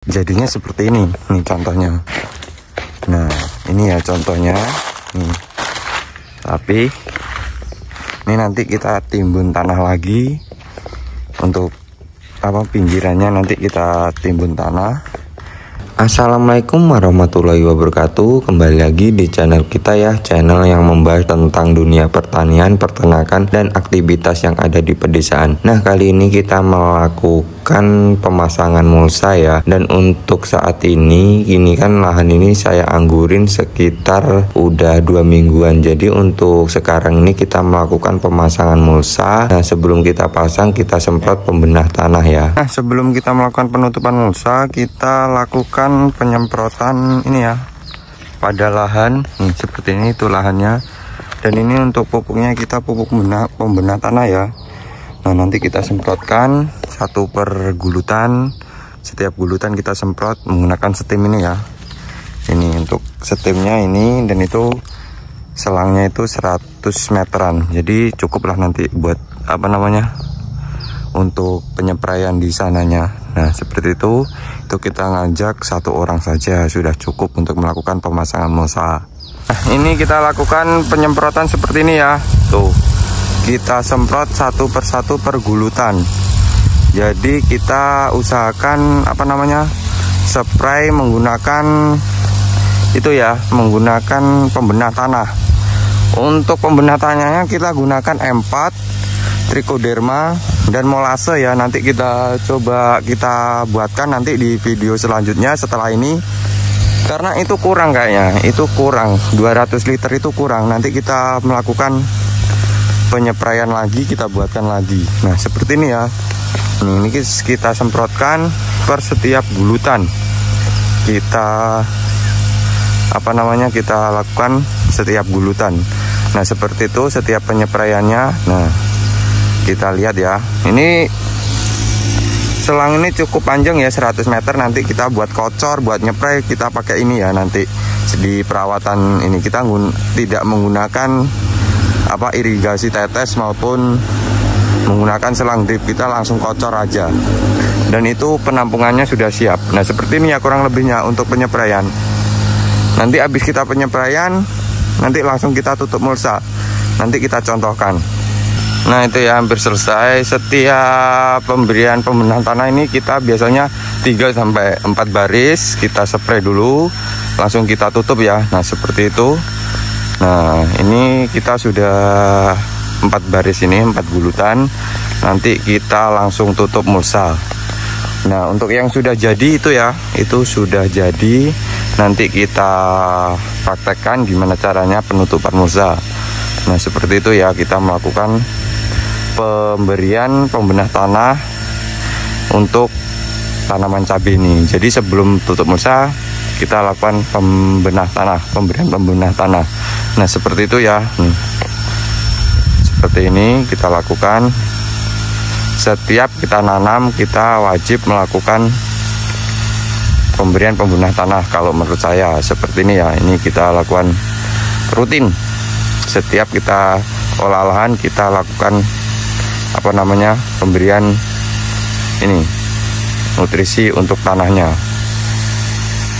Jadinya seperti ini nih contohnya. Nah ini ya contohnya nih. Tapi ini nanti kita timbun tanah lagi. Untuk pinggirannya nanti kita timbun tanah. Assalamualaikum warahmatullahi wabarakatuh. Kembali lagi di channel kita ya, channel yang membahas tentang dunia pertanian, peternakan, dan aktivitas yang ada di pedesaan. Nah kali ini kita melakukan pemasangan mulsa ya. Dan untuk saat ini kan lahan ini saya anggurin sekitar udah 2 mingguan. Jadi untuk sekarang ini kita melakukan pemasangan mulsa. Nah sebelum kita pasang kita semprot pembenah tanah ya. Nah sebelum kita melakukan penutupan mulsa, kita lakukan penyemprotan ini ya pada lahan nih, seperti ini itu lahannya. Dan ini untuk pupuknya kita pupuk pembenah tanah ya. Nah nanti kita semprotkan 1 per gulutan. Setiap gulutan kita semprot menggunakan setim ini ya. Ini untuk setimnya ini, dan itu selangnya itu 100 meteran. Jadi cukuplah nanti buat untuk penyepraian di sananya. Nah seperti itu kita ngajak 1 orang saja sudah cukup untuk melakukan pemasangan mulsa. Nah ini kita lakukan penyemprotan seperti ini ya. Tuh kita semprot 1 per 1 per gulutan. Jadi kita usahakan spray menggunakan itu ya, menggunakan pembenah tanah. Untuk pembenah tanahnya kita gunakan M4, Trichoderma, dan molase ya. Nanti kita coba kita buatkan nanti di video selanjutnya setelah ini, karena itu kurang kayaknya, itu kurang 200 liter itu kurang. Nanti kita melakukan penyepraian lagi, kita buatkan lagi. Nah seperti ini ya. Ini kita semprotkan per setiap gulutan. Kita kita lakukan setiap gulutan. Nah seperti itu setiap penyepraiannya. Nah kita lihat ya, ini selang ini cukup panjang ya, 100 meter. Nanti kita buat kocor, buat nyepray kita pakai ini ya. Nanti di perawatan ini kita tidak menggunakan irigasi tetes maupun menggunakan selang drip, kita langsung kocor aja. Dan itu penampungannya sudah siap. Nah seperti ini ya kurang lebihnya untuk penyepraian. Nanti habis kita penyepraian, nanti langsung kita tutup mulsa. Nanti kita contohkan. Nah itu ya hampir selesai. Setiap pemberian pembenah tanah ini kita biasanya 3-4 baris kita spray dulu, langsung kita tutup ya. Nah seperti itu. Nah ini kita sudah 4 baris ini, 4 gulutan. Nanti kita langsung tutup mulsa. Nah untuk yang sudah jadi itu ya, itu sudah jadi. Nanti kita praktekkan gimana caranya penutupan mulsa. Nah seperti itu ya, kita melakukan pemberian pembenah tanah untuk tanaman cabai ini. Jadi sebelum tutup mulsa kita lakukan pemberian pembenah tanah. Nah seperti itu ya. Seperti ini kita lakukan. Setiap kita nanam kita wajib melakukan pemberian pembenah tanah. Kalau menurut saya seperti ini ya. Ini kita lakukan rutin. Setiap kita olah lahan kita lakukan pemberian ini nutrisi untuk tanahnya.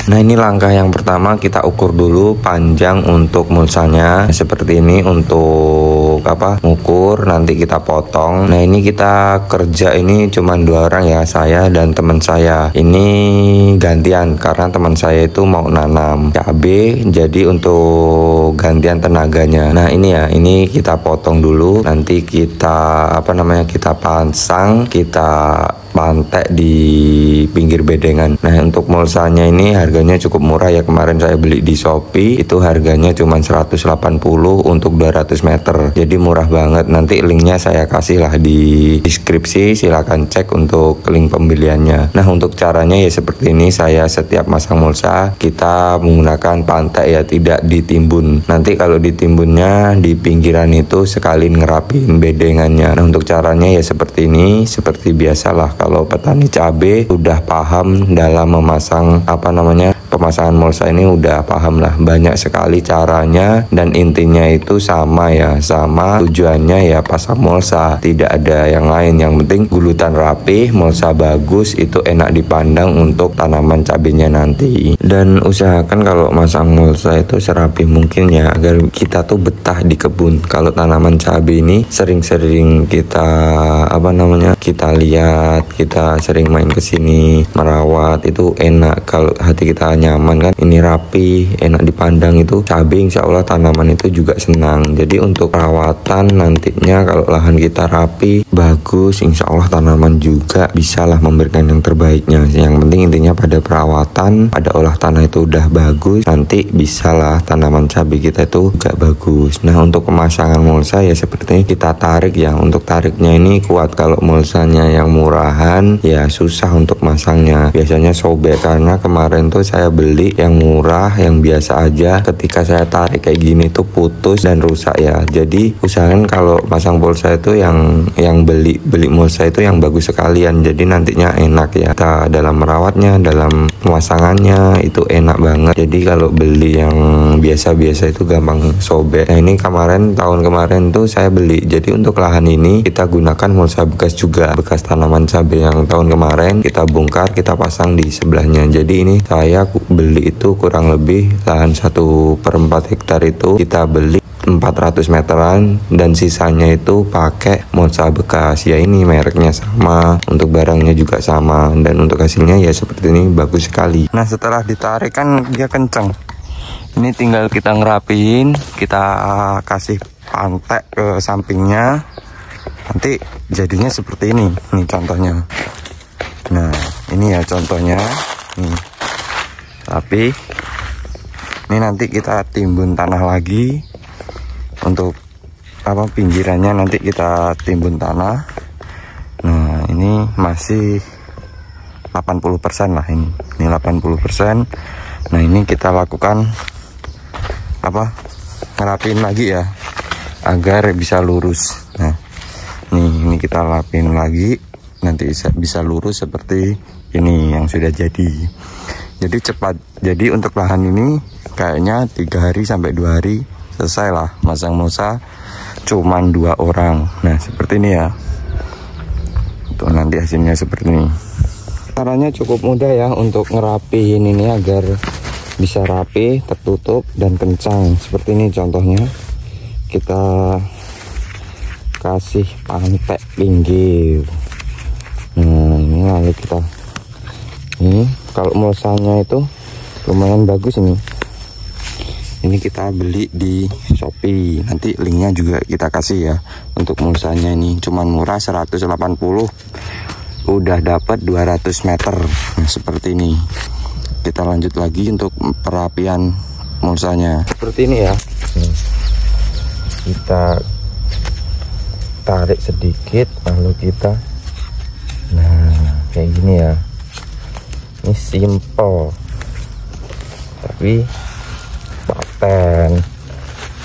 Nah ini langkah yang pertama, kita ukur dulu panjang untuk mulsanya seperti ini. Untuk ngukur nanti kita potong. Nah ini kita kerja ini cuma 2 orang ya, saya dan teman saya. Ini gantian karena teman saya itu mau nanam cabai, jadi untuk gantian tenaganya. Nah ini ya, ini kita potong dulu. Nanti kita kita pasang, kita pantek di pinggir bedengan. Nah untuk mulsanya ini harganya cukup murah ya. Kemarin saya beli di Shopee itu harganya cuma 180 untuk 200 meter. Jadi murah banget. Nanti linknya saya kasih lah di deskripsi, silahkan cek untuk link pembeliannya. Nah untuk caranya ya seperti ini. Saya setiap masang mulsa kita menggunakan pantek ya, tidak ditimbun. Nanti kalau ditimbunnya di pinggiran itu sekali ngerapin bedengannya. Nah untuk caranya ya seperti ini. Seperti biasalah kalau petani cabai sudah paham dalam memasang pemasangan mulsa ini udah paham lah, banyak sekali caranya dan intinya itu sama ya, sama tujuannya ya pasang mulsa, tidak ada yang lain. Yang penting gulutan rapih, mulsa bagus, itu enak dipandang untuk tanaman cabenya nanti. Dan usahakan kalau masang mulsa itu serapi mungkin ya, agar kita tuh betah di kebun. Kalau tanaman cabai ini sering-sering kita kita lihat, kita sering main ke sini merawat, itu enak. Kalau hati kita nyaman kan, ini rapi, enak dipandang, itu cabai insya Allah tanaman itu juga senang. Jadi untuk perawatan nantinya kalau lahan kita rapi, bagus, insya Allah tanaman juga bisalah memberikan yang terbaiknya. Yang penting intinya pada perawatan, pada olah tanah itu udah bagus, nanti bisalah tanaman cabai kita itu juga bagus. Nah untuk pemasangan mulsa ya seperti ini, kita tarik ya. Untuk tariknya ini kuat. Kalau mulsanya yang murahan ya susah untuk masangnya, biasanya sobek. Karena kemarin tuh saya beli yang murah, yang biasa aja, ketika saya tarik kayak gini tuh putus dan rusak ya. Jadi usahakan kalau pasang mulsa itu yang beli mulsa itu yang bagus sekalian, jadi nantinya enak ya, kita dalam merawatnya, dalam pemasangannya itu enak banget. Jadi kalau beli yang biasa-biasa itu gampang sobek. Nah ini tahun kemarin tuh saya beli, jadi untuk lahan ini kita gunakan mulsa bekas juga, bekas tanaman cabai yang tahun kemarin kita bongkar, kita pasang di sebelahnya. Jadi ini saya beli itu kurang lebih lahan 1/4 hektar itu kita beli 400 meteran, dan sisanya itu pakai mulsa bekas ya. Ini mereknya sama, untuk barangnya juga sama, dan untuk hasilnya ya seperti ini, bagus sekali. Nah setelah ditarik kan dia kenceng, ini tinggal kita ngerapiin, kita kasih pantek ke sampingnya, nanti jadinya seperti ini. Nih contohnya, nah ini ya contohnya nih. Tapi ini nanti kita timbun tanah lagi. Untuk pinggirannya nanti kita timbun tanah. Nah ini masih 80% lah, ini 80%. Nah ini kita lakukan ngerapin lagi ya, agar bisa lurus. Nah ini kita lapin lagi, nanti bisa lurus seperti ini yang sudah jadi. Jadi cepat. Jadi untuk lahan ini kayaknya 3 hari sampai 2 hari selesai lah masang mulsa, cuman 2 orang. Nah seperti ini ya, tuh nanti hasilnya seperti ini. Caranya cukup mudah ya untuk ngerapiin ini agar bisa rapi, tertutup dan kencang. Seperti ini contohnya, kita kasih pantek pinggir. Nah ini lalu kita ini, kalau mulsanya itu lumayan bagus ini. Ini kita beli di Shopee, nanti linknya juga kita kasih ya. Untuk mulsanya ini cuman murah, 180 udah dapat 200 meter. Nah seperti ini. Kita lanjut lagi untuk perapian mulsanya. Seperti ini ya. Kita tarik sedikit, lalu kita, nah kayak gini ya. Ini simple tapi paten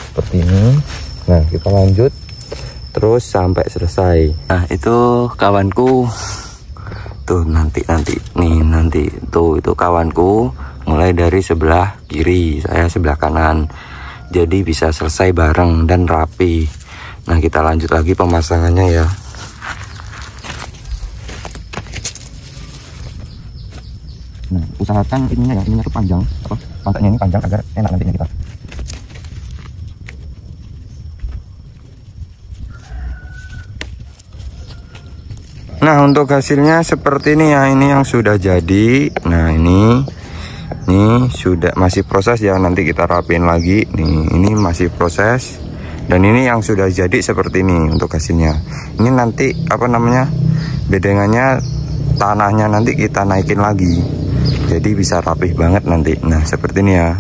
seperti ini. Nah kita lanjut terus sampai selesai. Nah itu kawanku tuh, nanti tuh itu kawanku mulai dari sebelah kiri, saya sebelah kanan, jadi bisa selesai bareng dan rapi. Nah kita lanjut lagi pemasangannya ya. Nah usahakan ininya tuh panjang, pantatnya ini panjang agar enak nantinya kita. Nah untuk hasilnya seperti ini ya, ini yang sudah jadi. Nah ini sudah, masih proses ya, nanti kita rapiin lagi. Nih ini masih proses, dan ini yang sudah jadi seperti ini untuk hasilnya. Ini nanti bedengannya tanahnya nanti kita naikin lagi, jadi bisa rapih banget nanti. Nah seperti ini ya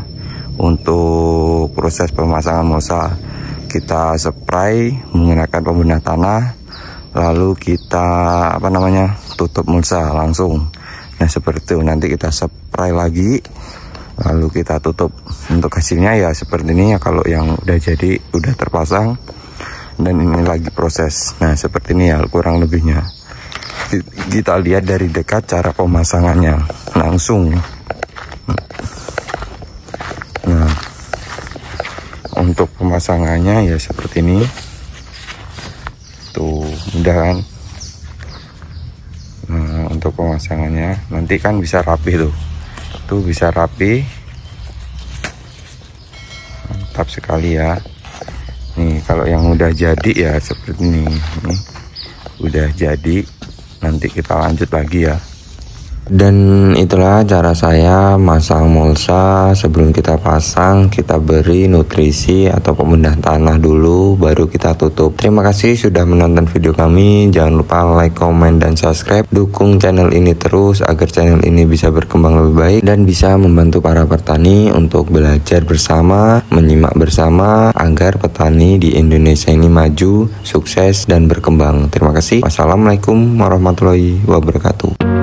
untuk proses pemasangan mulsa. Kita spray menggunakan pembedah tanah, lalu kita tutup mulsa langsung. Nah seperti itu, nanti kita spray lagi, lalu kita tutup. Untuk hasilnya ya seperti ini ya, kalau yang udah jadi, udah terpasang, dan ini lagi proses. Nah seperti ini ya kurang lebihnya. Kita lihat dari dekat cara pemasangannya langsung. pemasangannya ya seperti ini. Tuh mudah kan. Nah, untuk pemasangannya nanti kan bisa rapi tuh bisa rapi, mantap sekali ya. Nih kalau yang udah jadi ya seperti ini. Nih udah jadi, nanti kita lanjut lagi ya. Dan itulah cara saya masang mulsa. Sebelum kita pasang, kita beri nutrisi atau pembedah tanah dulu, baru kita tutup. Terima kasih sudah menonton video kami. Jangan lupa like, comment, dan subscribe. Dukung channel ini terus agar channel ini bisa berkembang lebih baik dan bisa membantu para petani untuk belajar bersama, menyimak bersama, agar petani di Indonesia ini maju, sukses, dan berkembang. Terima kasih. Wassalamualaikum warahmatullahi wabarakatuh.